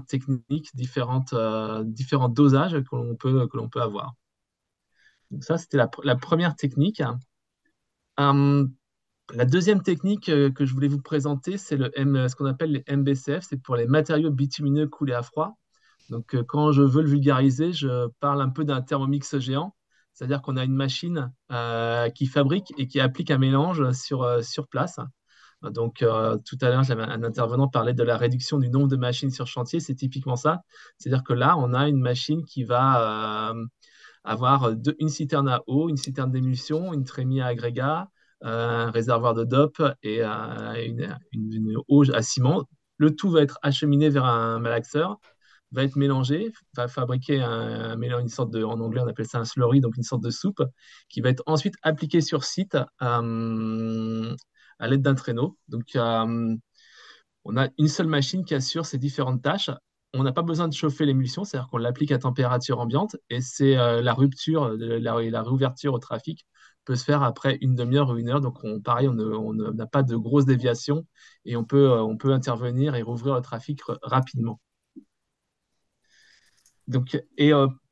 techniques, différents dosages que l'on peut avoir. Donc ça, c'était la première technique. Hum, la deuxième technique que je voulais vous présenter, c'est ce qu'on appelle les MBCF, c'est pour les matériaux bitumineux coulés à froid. Donc, quand je veux le vulgariser, je parle un peu d'un thermomix géant, c'est-à-dire qu'on a une machine qui fabrique et qui applique un mélange sur place. Donc, tout à l'heure, un intervenant parlait de la réduction du nombre de machines sur chantier, c'est typiquement ça. C'est-à-dire que là, on a une machine qui va avoir une citerne à eau, une citerne d'émulsion, une trémie à agrégat, un réservoir de DOP et une eau à ciment. Le tout va être acheminé vers un malaxeur, va être mélangé, va fabriquer un mélange, une sorte de, en anglais on appelle ça un slurry, donc une sorte de soupe, qui va être ensuite appliquée sur site à l'aide d'un traîneau. Donc, on a une seule machine qui assure ces différentes tâches. On n'a pas besoin de chauffer l'émulsion, c'est-à-dire qu'on l'applique à température ambiante, et c'est la rupture, la réouverture au trafic peut se faire après une demi-heure ou une heure. Donc, pareil, on n'a pas de grosses déviations, et on peut intervenir et rouvrir le trafic rapidement. Donc,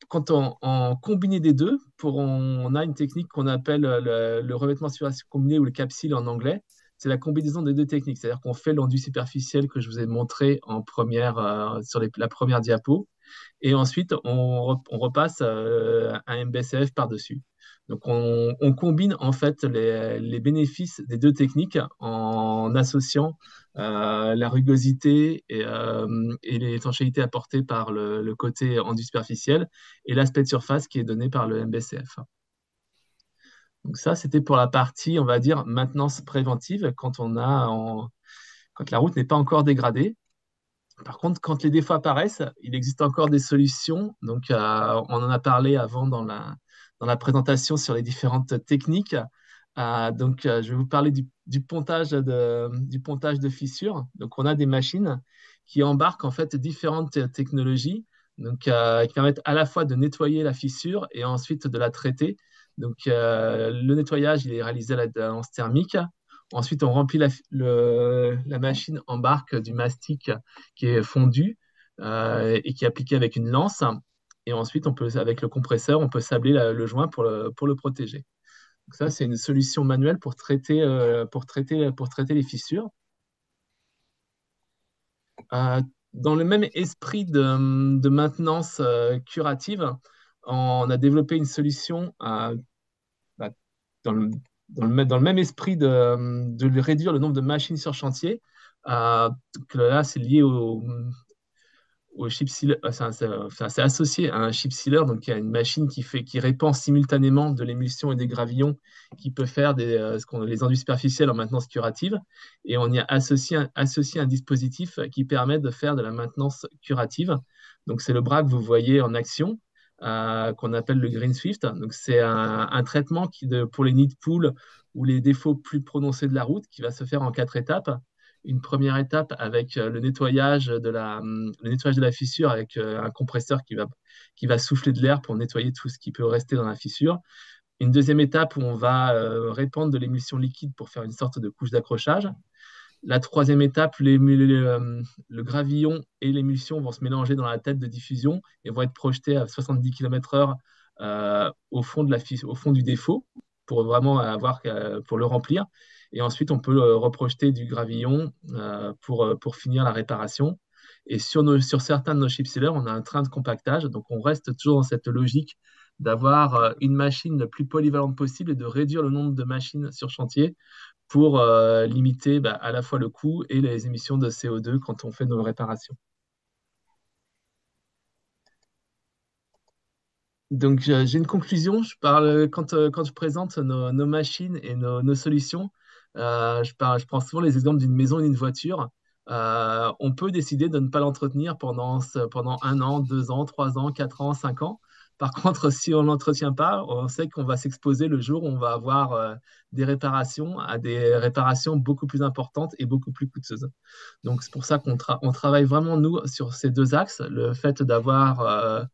quand on combine des deux, on a une technique qu'on appelle le revêtement superficiel combiné, ou le capsule en anglais. C'est la combinaison des deux techniques. C'est-à-dire qu'on fait l'enduit superficiel que je vous ai montré sur la première diapo, et ensuite on repasse un MBCF par-dessus. Donc on combine en fait les bénéfices des deux techniques en associant la rugosité et l'étanchéité apportée par le côté enduit superficiel, et l'aspect de surface qui est donné par le MBCF. Donc ça, c'était pour la partie, on va dire, maintenance préventive quand la route n'est pas encore dégradée. Par contre, quand les défauts apparaissent, il existe encore des solutions. Donc, on en a parlé avant dans la présentation sur les différentes techniques. Je vais vous parler du pontage de fissures. Donc, on a des machines qui embarquent en fait différentes technologies, donc, qui permettent à la fois de nettoyer la fissure et ensuite de la traiter. Donc, le nettoyage, il est réalisé à la lance thermique. Ensuite, on remplit la machine en barque du mastic qui est fondu et qui est appliqué avec une lance. Et ensuite, avec le compresseur, on peut sabler le joint pour le protéger. Donc ça, c'est une solution manuelle pour traiter les fissures. Dans le même esprit de maintenance curative, on a développé une solution bah, dans le même esprit de réduire le nombre de machines sur chantier. Là, c'est lié au chip sealer. C'est associé à un chip sealer, donc il y a une machine qui répand simultanément de l'émulsion et des gravillons, qui peut faire les enduits superficiels en maintenance curative. Et on y a associé un dispositif qui permet de faire de la maintenance curative. Donc c'est le bras que vous voyez en action, qu'on appelle le Green Swift. Donc, c'est un traitement pour les nids de poules ou les défauts plus prononcés de la route, qui va se faire en 4 étapes. Une première étape avec le nettoyage de la fissure avec un compresseur qui va souffler de l'air pour nettoyer tout ce qui peut rester dans la fissure. Une deuxième étape où on va répandre de l'émulsion liquide pour faire une sorte de couche d'accrochage. La troisième étape, le gravillon et l'émulsion vont se mélanger dans la tête de diffusion et vont être projetés à 70 km/h au fond du défaut pour vraiment pour le remplir. Et ensuite, on peut reprojeter du gravillon pour finir la réparation. Et sur certains de nos chipsealers, on a un train de compactage. Donc, on reste toujours dans cette logique d'avoir une machine le plus polyvalente possible et de réduire le nombre de machines sur chantier pour limiter à la fois le coût et les émissions de CO2 quand on fait nos réparations. Donc, j'ai une conclusion. Quand je présente nos machines et nos solutions, je prends souvent les exemples d'une maison et d'une voiture. On peut décider de ne pas l'entretenir pendant 1 an, 2 ans, 3 ans, 4 ans, 5 ans. Par contre, si on ne l'entretient pas, on sait qu'on va s'exposer le jour où on va avoir des réparations à des réparations beaucoup plus importantes et beaucoup plus coûteuses. Donc, c'est pour ça on travaille vraiment, nous, sur ces deux axes. Le fait d'avoir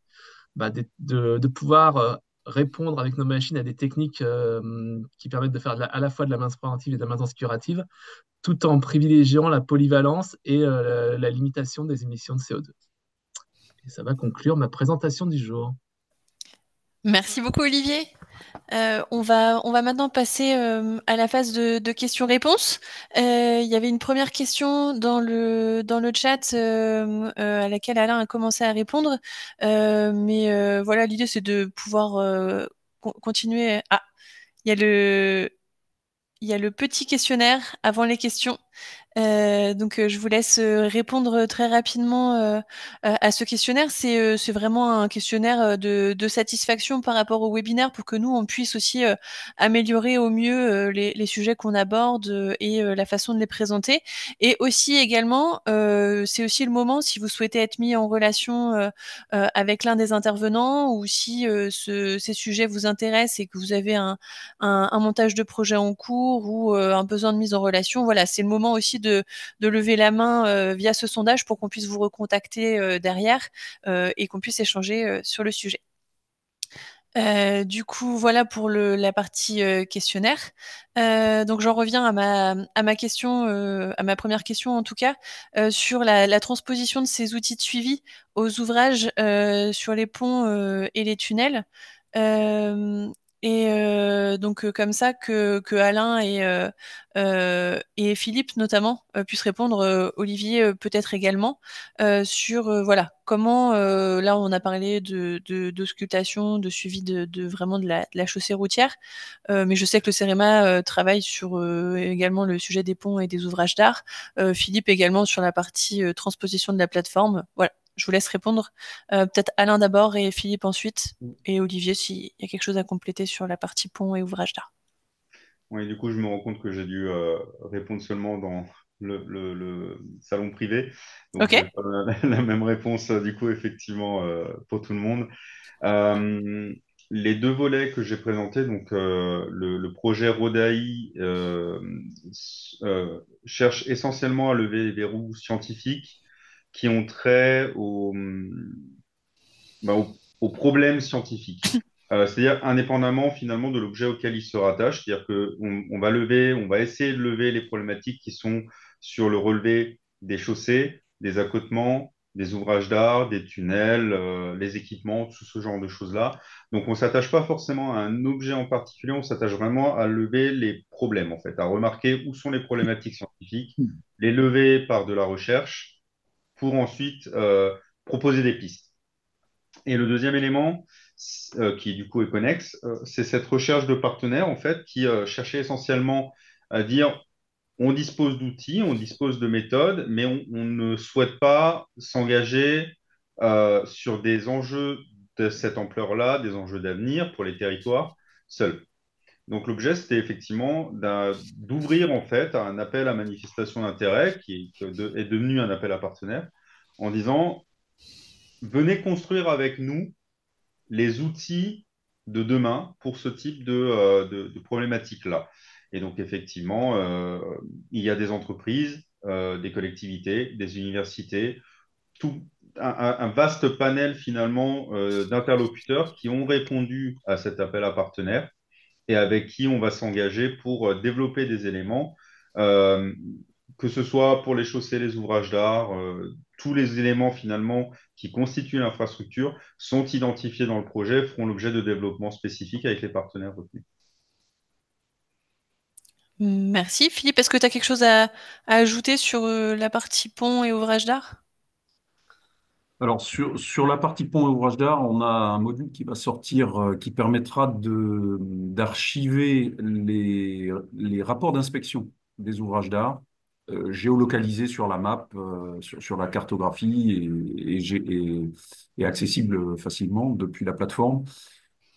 de pouvoir répondre avec nos machines à des techniques qui permettent de faire à la fois de la maintenance préventive et de la maintenance curative, tout en privilégiant la polyvalence et la limitation des émissions de CO2. Et ça va conclure ma présentation du jour. Merci beaucoup, Olivier. On va maintenant passer à la phase de questions-réponses. Il y avait une première question dans le chat à laquelle Alain a commencé à répondre. Mais voilà, l'idée, c'est de pouvoir continuer. Ah, il y a il y a le petit questionnaire avant les questions. Donc, je vous laisse répondre très rapidement à ce questionnaire. C'est vraiment un questionnaire de satisfaction par rapport au webinaire pour que nous, on puisse aussi améliorer au mieux les sujets qu'on aborde et la façon de les présenter. Et aussi également, c'est aussi le moment, si vous souhaitez être mis en relation avec l'un des intervenants ou si ces sujets vous intéressent et que vous avez un montage de projet en cours ou un besoin de mise en relation, voilà, c'est le moment aussi de lever la main via ce sondage pour qu'on puisse vous recontacter derrière et qu'on puisse échanger sur le sujet. Du coup, voilà pour la partie questionnaire. Donc, j'en reviens à ma question, à ma première question en tout cas, sur la transposition de ces outils de suivi aux ouvrages sur les ponts et les tunnels. Euh, donc, comme ça que Alain et Philippe notamment puissent répondre, Olivier peut-être également, sur voilà comment là on a parlé d'auscultation, de suivi vraiment de la chaussée routière, mais je sais que le CEREMA travaille sur également le sujet des ponts et des ouvrages d'art. Philippe également sur la partie transposition de la plateforme. Voilà, je vous laisse répondre. Peut-être Alain d'abord et Philippe ensuite, et Olivier s'il y a quelque chose à compléter sur la partie pont et ouvrages d'art. Oui, du coup, je me rends compte que j'ai dû répondre seulement dans le salon privé. Donc, Ok. je vais pas la même réponse, du coup, effectivement, pour tout le monde. Euh, les deux volets que j'ai présentés, donc le projet Rodaï cherche essentiellement à lever les verrous scientifiques qui ont trait aux problèmes scientifiques. C'est-à-dire indépendamment finalement de l'objet auquel il se rattache. C'est-à-dire on va on va essayer de lever les problématiques qui sont sur le relevé des chaussées, des accotements, des ouvrages d'art, des tunnels, les équipements, tout ce genre de choses-là. Donc on ne s'attache pas forcément à un objet en particulier, on s'attache vraiment à lever les problèmes en fait, à remarquer où sont les problématiques scientifiques, les lever par de la recherche pour ensuite proposer des pistes. Et le deuxième élément, qui du coup est connexe, c'est cette recherche de partenaires en fait qui cherchait essentiellement à dire on dispose d'outils, on dispose de méthodes, mais on ne souhaite pas s'engager sur des enjeux de cette ampleur-là, des enjeux d'avenir pour les territoires seuls. Donc l'objet, c'était effectivement d'ouvrir en fait un appel à manifestation d'intérêt qui est devenu un appel à partenaires en disant venez construire avec nous les outils de demain pour ce type de problématique-là. Et donc, effectivement, il y a des entreprises, des collectivités, des universités, tout un vaste panel finalement d'interlocuteurs qui ont répondu à cet appel à partenaires et avec qui on va s'engager pour développer des éléments, euh, que ce soit pour les chaussées, les ouvrages d'art, tous les éléments finalement qui constituent l'infrastructure sont identifiés dans le projet, feront l'objet de développement spécifique avec les partenaires retenus. Merci. Philippe, est-ce que tu as quelque chose à ajouter sur la partie pont et ouvrage d'art? Alors, sur la partie pont et ouvrage d'art, on a un module qui va sortir qui permettra d'archiver les rapports d'inspection des ouvrages d'art géolocalisés sur la map, sur la cartographie et accessibles facilement depuis la plateforme.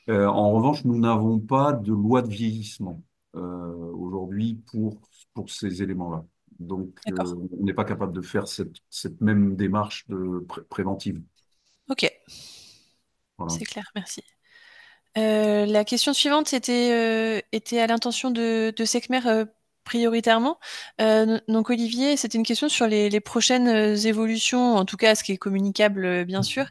En revanche, nous n'avons pas de loi de vieillissement aujourd'hui pour ces éléments-là. Donc, D'accord. on n'est pas capable de faire cette même démarche préventive. Ok, Voilà. c'est clair, merci. La question suivante était à l'intention de Sekhmer prioritairement. Donc Olivier, c'était une question sur les prochaines évolutions, en tout cas ce qui est communicable bien sûr,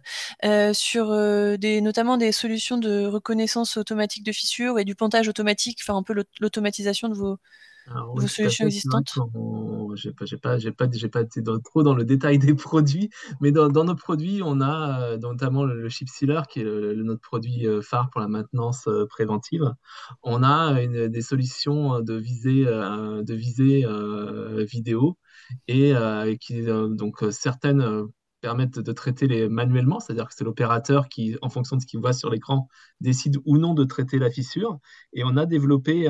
sur notamment des solutions de reconnaissance automatique de fissures et du pontage automatique, enfin un peu l'automatisation Alors de vos oui, tout à solutions fait. C'est vrai existantes. qu'on, j'ai pas été trop dans le détail des produits, mais dans nos produits, on a notamment le chip sealer, qui est notre produit phare pour la maintenance préventive. On a des solutions de visée vidéo et qui donc certaines permettent de traiter les manuellement, c'est-à-dire que c'est l'opérateur qui, en fonction de ce qu'il voit sur l'écran, décide ou non de traiter la fissure. Et on a développé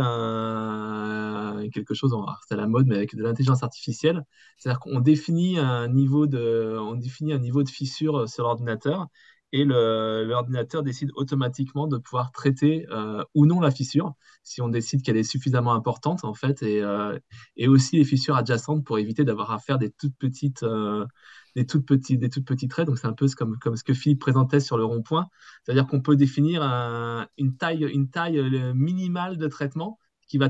quelque chose, c'est à la mode, mais avec de l'intelligence artificielle. C'est-à-dire qu'on définit un niveau de fissure sur l'ordinateur et l'ordinateur décide automatiquement de pouvoir traiter ou non la fissure, si on décide qu'elle est suffisamment importante, en fait, et aussi les fissures adjacentes pour éviter d'avoir à faire des toutes petites traits. Donc c'est un peu comme ce que Philippe présentait sur le rond-point. C'est-à-dire qu'on peut définir une taille minimale de traitement qui va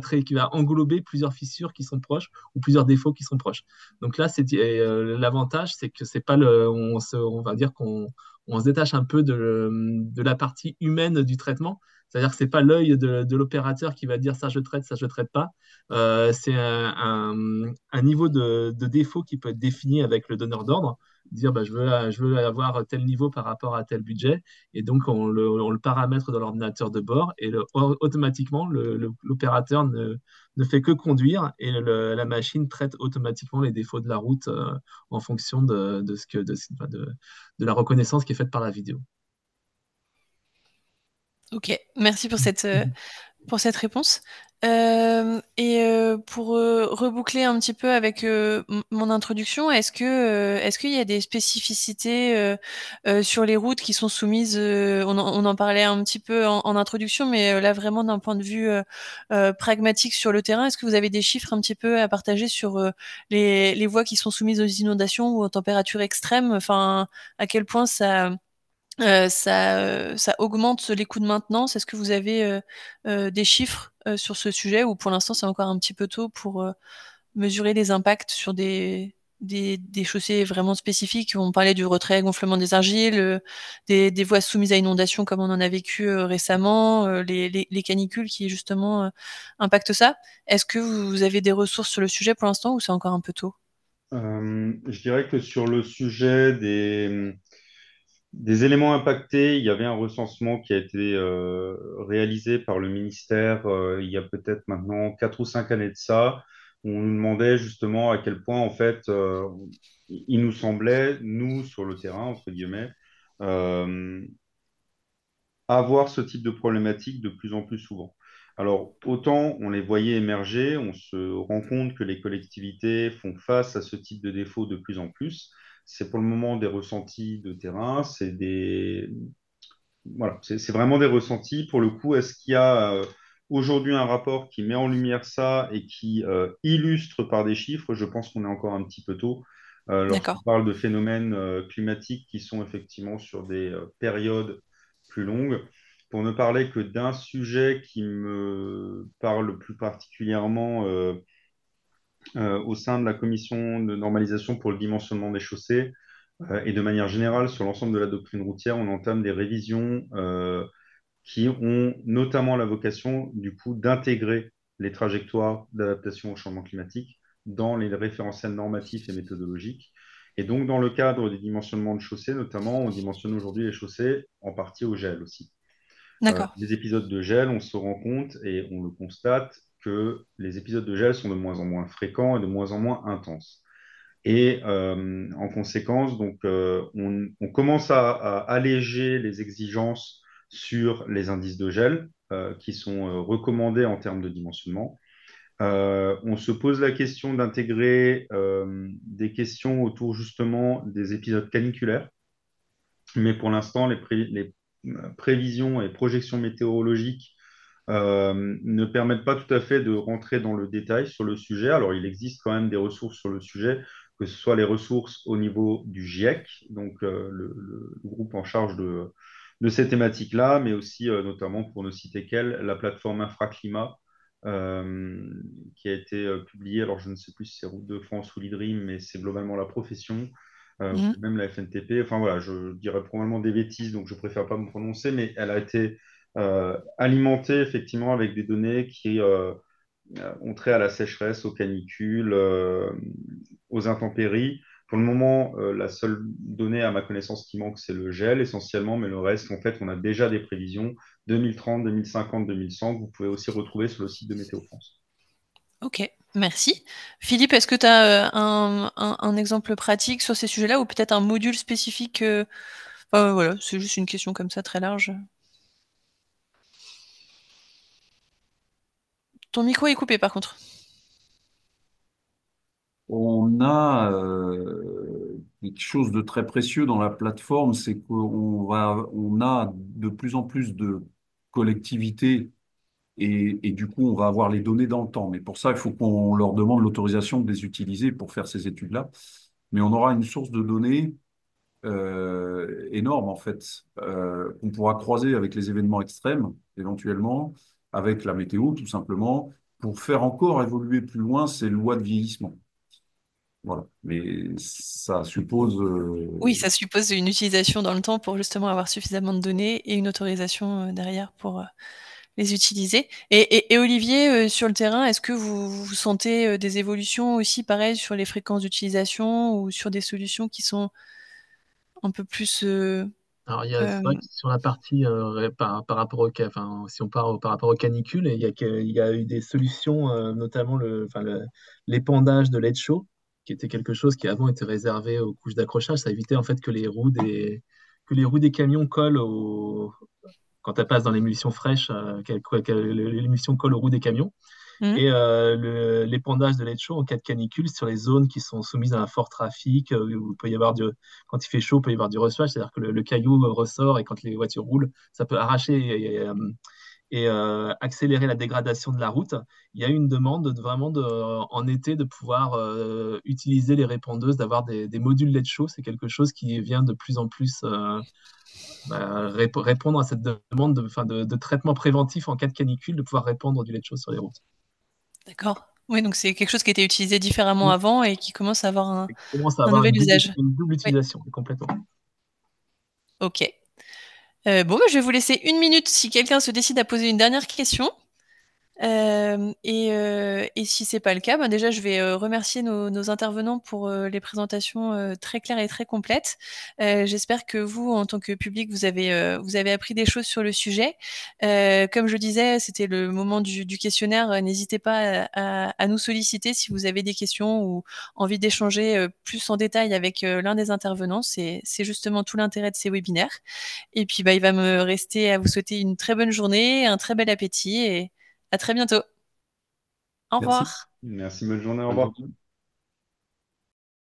englober plusieurs fissures qui sont proches ou plusieurs défauts qui sont proches. Donc là, l'avantage, c'est que c'est pas on va dire qu'on se détache un peu de la partie humaine du traitement. C'est-à-dire que c'est pas l'œil de l'opérateur qui va dire ça je traite pas. C'est un niveau de défaut qui peut être défini avec le donneur d'ordre, dire bah, je veux avoir tel niveau par rapport à tel budget, et donc on le paramètre dans l'ordinateur de bord, et automatiquement l'opérateur ne fait que conduire, et la machine traite automatiquement les défauts de la route en fonction de la reconnaissance qui est faite par la vidéo. Ok, merci pour cette réponse. Pour reboucler un petit peu avec mon introduction, est-ce qu'il y a des spécificités sur les routes qui sont soumises, on en parlait un petit peu en introduction, mais là vraiment d'un point de vue pragmatique sur le terrain, est-ce que vous avez des chiffres un petit peu à partager sur les voies qui sont soumises aux inondations ou aux températures extrêmes? Enfin, à quel point ça augmente les coûts de maintenance. Est-ce que vous avez des chiffres sur ce sujet, ou pour l'instant c'est encore un petit peu tôt pour mesurer les impacts sur des chaussées vraiment spécifiques? On parlait du retrait gonflement des argiles, des voies soumises à inondation comme on en a vécu récemment, les canicules qui justement impactent ça. Est-ce que vous avez des ressources sur le sujet pour l'instant, ou c'est encore un peu tôt? Je dirais que sur le sujet des éléments impactés, il y avait un recensement qui a été réalisé par le ministère il y a peut-être maintenant 4 ou 5 années de ça, où on nous demandait justement à quel point, en fait, il nous semblait, nous, sur le terrain, entre guillemets, euh, avoir ce type de problématique de plus en plus souvent. Alors, autant on les voyait émerger, on se rend compte que les collectivités font face à ce type de défauts de plus en plus. C'est pour le moment des ressentis de terrain, voilà, c'est vraiment des ressentis. Pour le coup, est-ce qu'il y a aujourd'hui un rapport qui met en lumière ça et qui illustre par des chiffres? Je pense qu'on est encore un petit peu tôt lorsqu'on D'accord. parle de phénomènes climatiques qui sont effectivement sur des périodes plus longues. Pour ne parler que d'un sujet qui me parle plus particulièrement au sein de la commission de normalisation pour le dimensionnement des chaussées, et de manière générale, sur l'ensemble de la doctrine routière, on entame des révisions qui ont notamment la vocation, du coup, d'intégrer les trajectoires d'adaptation au changement climatique dans les référentiels normatifs et méthodologiques. Et donc, dans le cadre des dimensionnements de chaussées, notamment, on dimensionne aujourd'hui les chaussées en partie au gel aussi. D'accord. Les épisodes de gel, on se rend compte et on le constate que les épisodes de gel sont de moins en moins fréquents et de moins en moins intenses. Et en conséquence, donc, on commence à alléger les exigences sur les indices de gel qui sont recommandés en termes de dimensionnement. On se pose la question d'intégrer des questions autour justement des épisodes caniculaires, mais pour l'instant, les prévisions et projections météorologiques ne permettent pas tout à fait de rentrer dans le détail sur le sujet. Alors, il existe quand même des ressources sur le sujet, que ce soit les ressources au niveau du GIEC, donc le groupe en charge de ces thématiques-là, mais aussi notamment, pour ne citer qu'elle, la plateforme Infraclimat, qui a été publiée, alors je ne sais plus si c'est Route de France ou l'IDRIM, mais c'est globalement la profession, Mhm. même la FNTP. Enfin voilà, je dirais probablement des bêtises, donc je préfère pas me prononcer, mais elle a été alimentée effectivement avec des données qui ont trait à la sécheresse, aux canicules, aux intempéries. Pour le moment, la seule donnée à ma connaissance qui manque, c'est le gel essentiellement, mais le reste, en fait, on a déjà des prévisions 2030, 2050, 2100 que vous pouvez aussi retrouver sur le site de Météo France. Ok, merci. Philippe, est-ce que tu as un exemple pratique sur ces sujets-là ou peut-être un module spécifique voilà, c'est juste une question comme ça très large. Ton micro est coupé par contre. On a quelque chose de très précieux dans la plateforme, c'est on a de plus en plus de collectivités et du coup, on va avoir les données dans le temps. Mais pour ça, il faut qu'on leur demande l'autorisation de les utiliser pour faire ces études-là. Mais on aura une source de données énorme, en fait, qu'on pourra croiser avec les événements extrêmes, éventuellement, avec la météo, tout simplement, pour faire encore évoluer plus loin ces lois de vieillissement. Voilà. Mais ça suppose. Oui, ça suppose une utilisation dans le temps pour justement avoir suffisamment de données et une autorisation derrière pour les utiliser. Et Olivier, sur le terrain, est-ce que vous sentez des évolutions aussi, pareil, sur les fréquences d'utilisation ou sur des solutions qui sont un peu plus... Alors, c'est vrai euh, que sur la partie par rapport enfin, si on part par rapport aux canicules, il y a eu des solutions, notamment l'épandage de lait chaud, qui était quelque chose qui avant était réservé aux couches d'accrochage. Ça évitait en fait que les roues des camions collent quand elles passent dans l'émulsion fraîche, l'émulsion colle aux roues des camions. hmm, Et l'épandage de lait chaud en cas de canicule sur les zones qui sont soumises à un fort trafic, où il peut y avoir quand il fait chaud, il peut y avoir du reçuage, c'est-à-dire que le caillou ressort et quand les voitures roulent, ça peut arracher et accélérer la dégradation de la route. Il y a eu une demande en été de pouvoir utiliser les répandeuses, d'avoir des modules lait chaud. C'est quelque chose qui vient de plus en plus répondre à cette demande de traitement préventif en cas de canicule, de pouvoir répandre du lait chaud sur les routes. d'accord. Oui, donc c'est quelque chose qui était utilisé différemment avant et qui commence à avoir Et qui commence à un avoir nouvel usage. une double Oui, utilisation complètement. ok. Bon, bah, je vais vous laisser une minute si quelqu'un se décide à poser une dernière question. Et si c'est pas le cas, ben déjà je vais remercier nos intervenants pour les présentations très claires et très complètes. J'espère que vous, en tant que public, vous avez appris des choses sur le sujet. Comme je disais, c'était le moment du questionnaire. N'hésitez pas à nous solliciter si vous avez des questions ou envie d'échanger plus en détail avec l'un des intervenants. C'est justement tout l'intérêt de ces webinaires. Et puis bah, il va me rester à vous souhaiter une très bonne journée, un très bel appétit et à très bientôt. Au Merci. revoir. Merci, bonne journée, au Bonne revoir. journée.